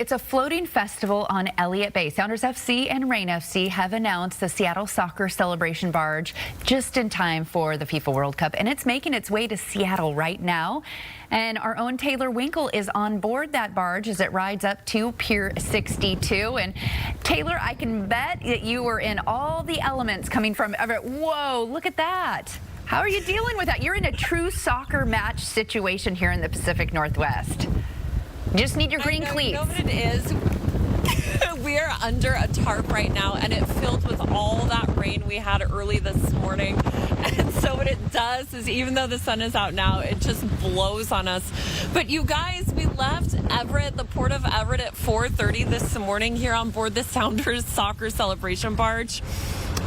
It's a floating festival on Elliott Bay. Sounders FC and Reign FC have announced the Seattle Soccer Celebration Barge just in time for the FIFA World Cup, and it's making its way to Seattle right now. And our own Taylor Winkle is on board that barge as it rides up to Pier 62. And Taylor, I can bet that you were in all the elements coming from Everett. Whoa, look at that. How are you dealing with that? You're in a true soccer match situation here in the Pacific Northwest. You just need your green cleats. You know what it is? We are under a tarp right now, and it filled with all that rain we had early this morning. And so what it does is, even though the sun is out now, it just blows on us. But you guys, we left Everett, the port of Everett, at 4:30 this morning here on board the Sounders Soccer Celebration Barge.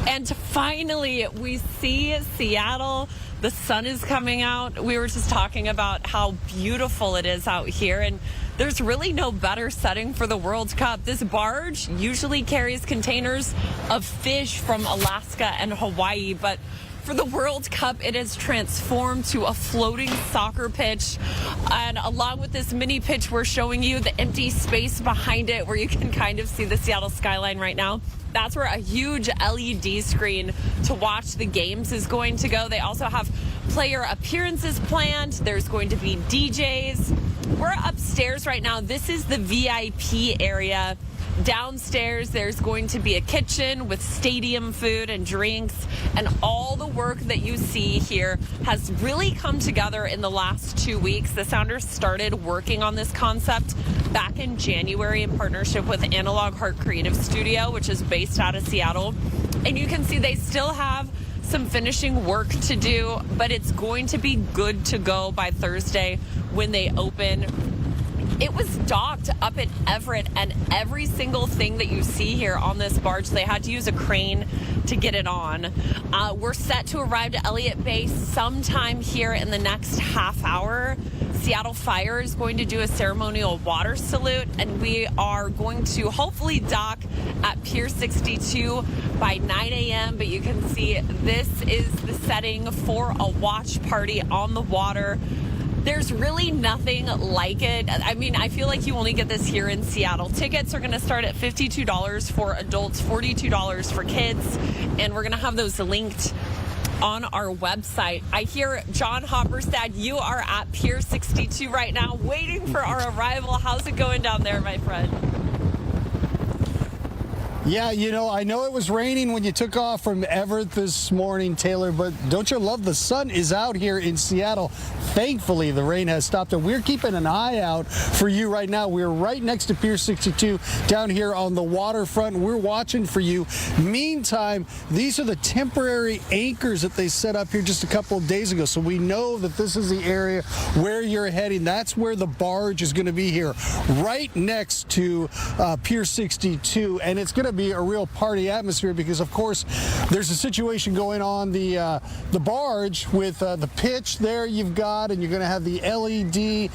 And finally, we see Seattle. The sun is coming out. We were just talking about how beautiful it is out here, and there's really no better setting for the World Cup. This barge usually carries containers of fish from Alaska and Hawaii, but for the World Cup, it has transformed to a floating soccer pitch. And along with this mini pitch, we're showing you the empty space behind it where you can kind of see the Seattle skyline right now. That's where a huge LED screen to watch the games is going to go. They also have player appearances planned. There's going to be DJs. We're upstairs right now. This is the VIP area. Downstairs, there's going to be a kitchen with stadium food and drinks, and all the work that you see here has really come together in the last 2 weeks. The Sounders started working on this concept back in January in partnership with Analog Heart Creative Studio, which is based out of Seattle. And you can see they still have some finishing work to do, but it's going to be good to go by Thursday when they open. It was docked up at Everett, and every single thing that you see here on this barge, they had to use a crane to get it on. We're set to arrive to Elliott Bay sometime here in the next half hour. Seattle Fire is going to do a ceremonial water salute, and we are going to hopefully dock at Pier 62 by 9 a.m. But you can see this is the setting for a watch party on the water. There's really nothing like it. I mean, I feel like you only get this here in Seattle. Tickets are going to start at $52 for adults, $42 for kids, and we're going to have those linked on our website. I hear John Hopperstad, you are at Pier 62 right now, waiting for our arrival. How's it going down there, my friend? Yeah, you know, I know it was raining when you took off from Everett this morning, Taylor, but don't you love the sun is out here in Seattle. Thankfully, the rain has stopped, and we're keeping an eye out for you right now. We're right next to Pier 62 down here on the waterfront. We're watching for you. Meantime, these are the temporary anchors that they set up here just a couple of days ago, so we know that this is the area where you're heading. That's where the barge is going to be here, right next to Pier 62, and it's going to be a real party atmosphere because, of course, there's a situation going on the barge with the pitch there you've got, and you're going to have the LED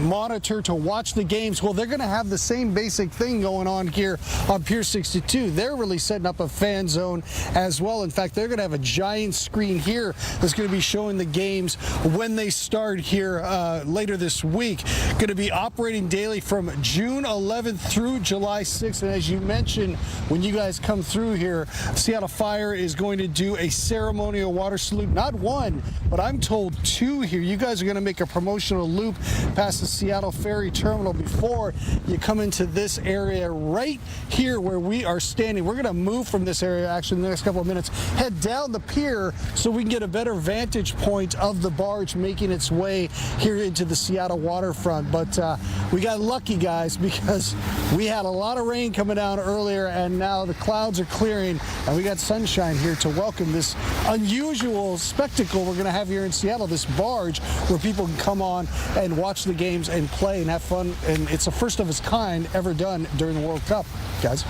monitor to watch the games. Well, they're going to have the same basic thing going on here on Pier 62. They're really setting up a fan zone as well. In fact, they're going to have a giant screen here that's going to be showing the games when they start here later this week. Going to be operating daily from June 11th through July 6th. And as you mentioned, when you guys come through here, Seattle Fire is going to do a ceremonial water salute. Not one, but I'm told two here. You guys are going to make a promotional loop past the Seattle Ferry Terminal before you come into this area right here where we are standing. We're going to move from this area actually in the next couple of minutes, head down the pier so we can get a better vantage point of the barge making its way here into the Seattle waterfront. But we got lucky, guys, because we had a lot of rain coming down earlier, and now the clouds are clearing, and we got sunshine here to welcome this unusual spectacle we're going to have here in Seattle, this barge where people can come on and watch the games and play and have fun, and it's the first of its kind ever done during the World Cup, guys.